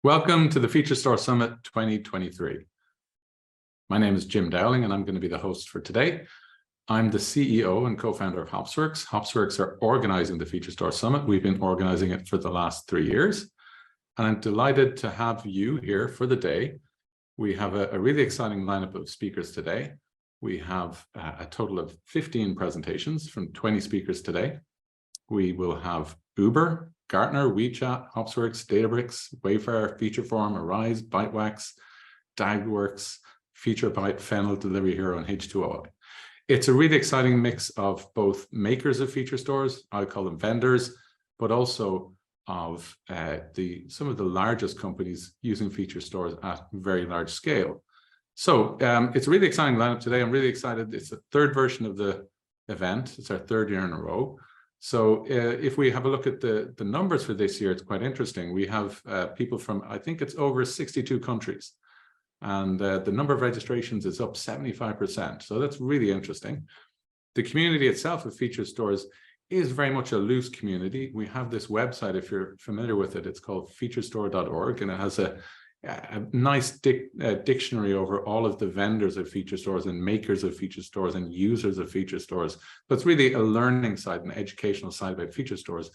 Welcome to the Feature Store Summit 2023. My name is Jim Dowling, and I'm going to be the host for today. I'm the CEO and co-founder of Hopsworks. Hopsworks are organizing the Feature Store Summit. We've been organizing it for the last 3 years, and I'm delighted to have you here for the day. We have a really exciting lineup of speakers today. We have a total of 15 presentations from 20 speakers today. We will have Uber, Gartner, WeChat, Hopsworks, Databricks, Wayfair, Featureform, Arise, Bytewax, Dagworks, FeatureByte, Fennel, Delivery Hero, and H2O. It's a really exciting mix of both makers of feature stores, I call them vendors, but also of some of the largest companies using feature stores at very large scale. So it's a really exciting lineup today. I'm really excited. It's the third version of the event. It's our third year in a row. So if we have a look at the numbers for this year, it's quite interesting. We have people from, I think it's over 62 countries. And the number of registrations is up 75%. So that's really interesting. The community itself of feature stores is very much a loose community. We have this website, if you're familiar with it, it's called featurestore.org, and it has a nice dictionary over all of the vendors of feature stores and makers of feature stores and users of feature stores. But it's really a learning side, an educational side about feature stores.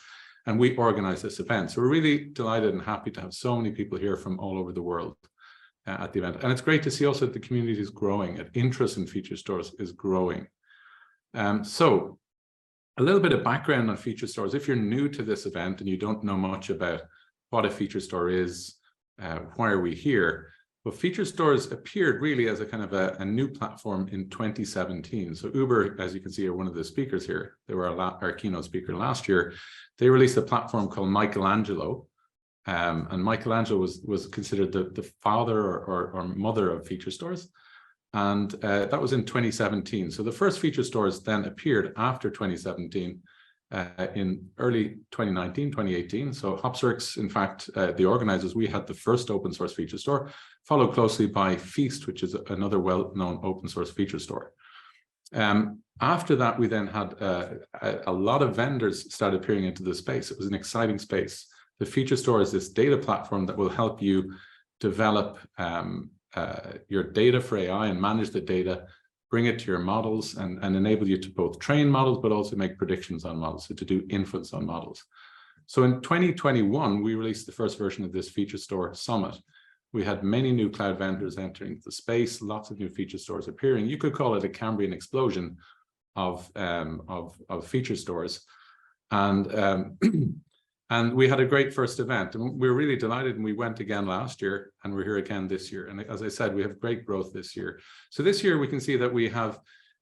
And we organize this event. So we're really delighted and happy to have so many people here from all over the world at the event. And it's great to see also that the community is growing, and interest in feature stores is growing. So a little bit of background on feature stores. If you're new to this event and you don't know much about what a feature store is, why are we here? Well, feature stores appeared really as a kind of a new platform in 2017. So Uber, as you can see, are one of the speakers here. They were our keynote speaker last year. They released a platform called Michelangelo. And Michelangelo was considered the father or mother of feature stores. And that was in 2017. So the first feature stores then appeared after 2017. In early 2019, 2018. So Hopsworks, in fact, the organizers, we had the first open source feature store, followed closely by Feast, which is another well-known open source feature store. After that, we then had a lot of vendors started appearing into the space. It was an exciting space. The feature store is this data platform that will help you develop your data for AI and manage the data, bring it to your models and enable you to both train models, but also make predictions on models, so to do inference on models. So in 2021, we released the first version of this feature store summit. We had many new cloud vendors entering the space, lots of new feature stores appearing. You could call it a Cambrian explosion of feature stores. And we had a great first event, and we were really delighted, and we went again last year, and we're here again this year. And as I said, we have great growth this year. So this year we can see that we have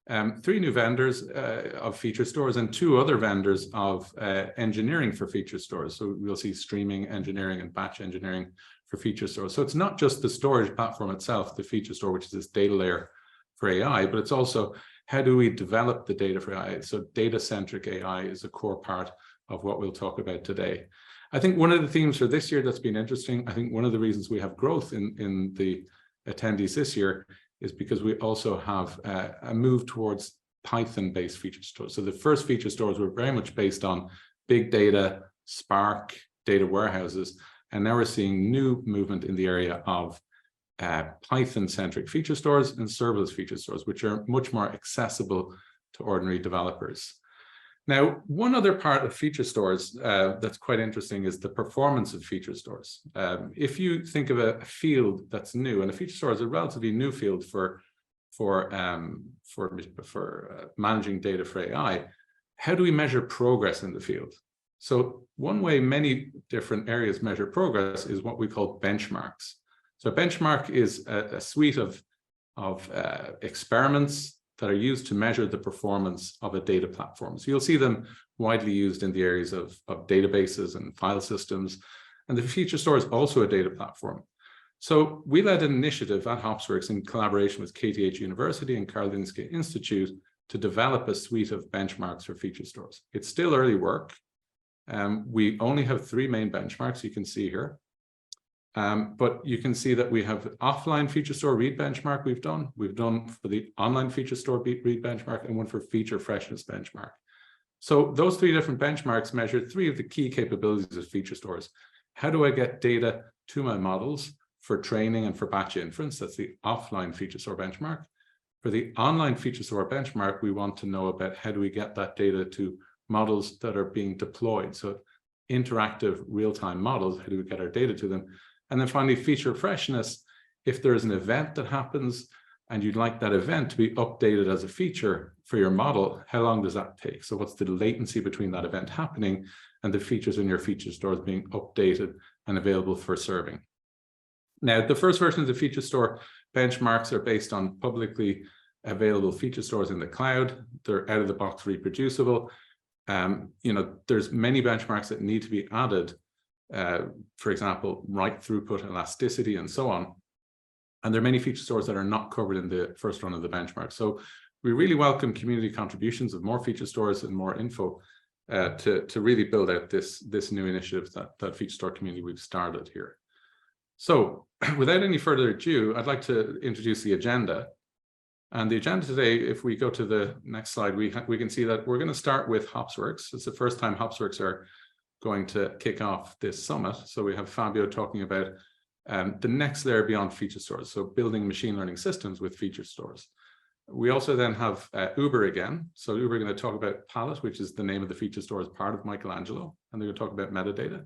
3 new vendors of feature stores and 2 other vendors of engineering for feature stores. So we'll see streaming engineering and batch engineering for feature stores. So it's not just the storage platform itself, the feature store, which is this data layer for AI, but it's also how do we develop the data for AI? So data-centric AI is a core part of what we'll talk about today. I think one of the themes for this year that's been interesting, I think one of the reasons we have growth in the attendees this year is because we also have a move towards Python-based feature stores. So the first feature stores were very much based on big data, Spark, data warehouses, and now we're seeing new movement in the area of Python-centric feature stores and serverless feature stores, which are much more accessible to ordinary developers. Now, one other part of feature stores that's quite interesting is the performance of feature stores. If you think of a field that's new, and a feature store is a relatively new field for managing data for AI, how do we measure progress in the field? So one way many different areas measure progress is what we call benchmarks. So a benchmark is a suite of experiments that are used to measure the performance of a data platform. So you'll see them widely used in the areas of databases and file systems. And the feature store is also a data platform. So we led an initiative at Hopsworks in collaboration with KTH University and Karolinska Institute to develop a suite of benchmarks for feature stores. It's still early work. We only have 3 main benchmarks you can see here. But you can see that we have offline feature store read benchmark we've done for the online feature store read benchmark, and one for feature freshness benchmark. So those 3 different benchmarks measure 3 of the key capabilities of feature stores. How do I get data to my models for training and for batch inference. That's the offline feature store benchmark. For the online feature store benchmark, we want to know about how do we get that data to models that are being deployed. So interactive real-time models, how do we get our data to them? And then finally, feature freshness. If there's an event that happens and you'd like that event to be updated as a feature for your model, how long does that take? So what's the latency between that event happening and the features in your feature stores being updated and available for serving? Now, the first version of the feature store benchmarks are based on publicly available feature stores in the cloud. They're out of the box reproducible. There's many benchmarks that need to be added, for example, write throughput, elasticity, and so on. And there are many feature stores that are not covered in the first run of the benchmark. So we really welcome community contributions of more feature stores and more info to really build out this new initiative, that feature store community we've started here. So without any further ado, I'd like to introduce the agenda. And the agenda today, if we go to the next slide, we can see that we're going to start with HopsWorks. It's the first time HopsWorks are going to kick off this summit. So we have Fabio talking about the next layer beyond feature stores, so building machine learning systems with feature stores. We also then have Uber again. So Uber are going to talk about Palette, which is the name of the feature store as part of Michelangelo, and they're going to talk about metadata.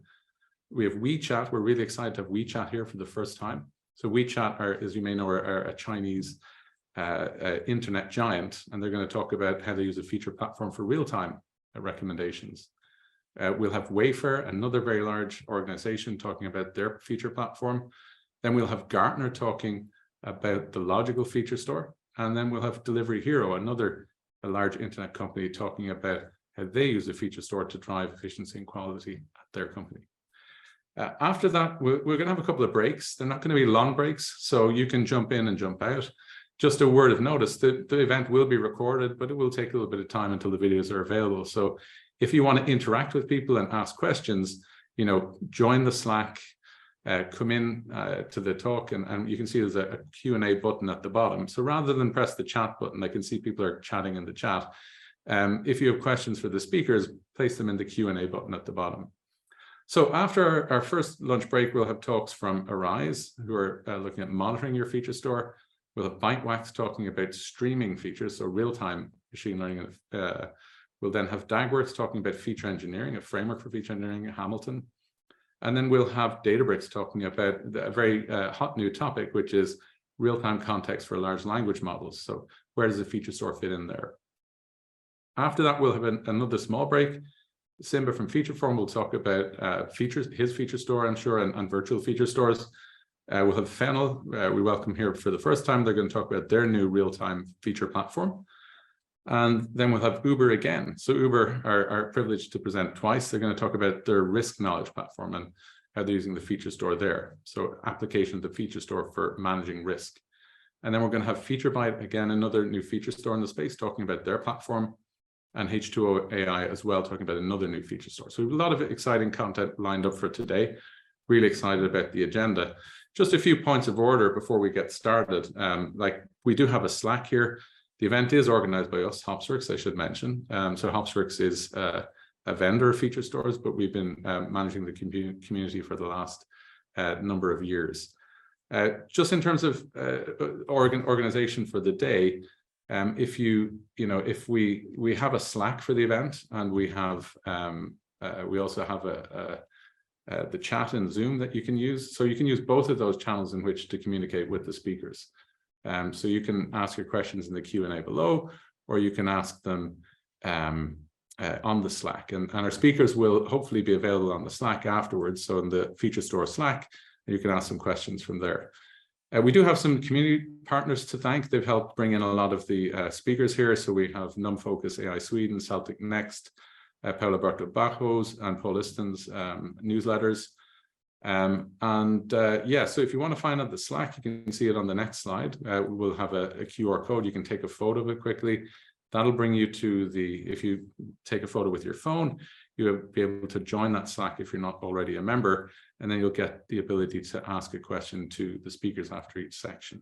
We have WeChat. We're really excited to have WeChat here for the first time. So WeChat, as you may know, are a Chinese internet giant, and they're going to talk about how they use a feature platform for real-time recommendations. We'll have Wayfair, another very large organization, talking about their feature platform. Then we'll have Gartner talking about the logical feature store. And then we'll have Delivery Hero, a large internet company, talking about how they use a feature store to drive efficiency and quality at their company. After that, we're going to have a couple of breaks. They're not going to be long breaks, so you can jump in and jump out. Just a word of notice, the event will be recorded, but it will take a little bit of time until the videos are available. So if you want to interact with people and ask questions, join the Slack, come in to the talk, and you can see there's a Q&A button at the bottom. So rather than press the chat button, I can see people are chatting in the chat. If you have questions for the speakers, place them in the Q&A button at the bottom. So after our first lunch break, we'll have talks from Arise, who are looking at monitoring your feature store. We'll have ByteWax talking about streaming features, so real-time machine learning. We'll then have Dagworks talking about feature engineering, a framework for feature engineering at Hamilton. And then we'll have Databricks talking about a very hot new topic, which is real-time context for large language models. So where does the feature store fit in there? After that, we'll have another small break. Simba from Featureform will talk about his feature store, I'm sure, and virtual feature stores. We'll have Fennel, we welcome here for the first time. They're going to talk about their new real-time feature platform. And then we'll have Uber again. So Uber are privileged to present twice. They're going to talk about their risk knowledge platform and how they're using the feature store there. So application of the feature store for managing risk. And then we're going to have FeatureByte, again, another new feature store in the space, talking about their platform, and H2O AI as well, talking about another new feature store. So we have a lot of exciting content lined up for today. Really excited about the agenda. Just a few points of order before we get started. We do have a Slack here. The event is organized by us, HopsWorks, I should mention. So HopsWorks is a vendor of feature stores, but we've been managing the community for the last number of years. Just in terms of organization for the day, if we have a Slack for the event, and we also have the chat in Zoom that you can use. So you can use both of those channels in which to communicate with the speakers. So you can ask your questions in the Q&A below, or you can ask them on the Slack. And our speakers will hopefully be available on the Slack afterwards. So in the feature store Slack, you can ask some questions from there. We do have some community partners to thank. They've helped bring in a lot of the speakers here. So we have NumFocus AI Sweden, Celtic Next, Paula Bartol-Bachos, and Paul Iston's newsletters. So if you want to find out the Slack, you can see it on the next slide. We'll have a QR code. You can take a photo of it quickly. That'll bring you to if you take a photo with your phone, you'll be able to join that Slack if you're not already a member, and then you'll get the ability to ask a question to the speakers after each session.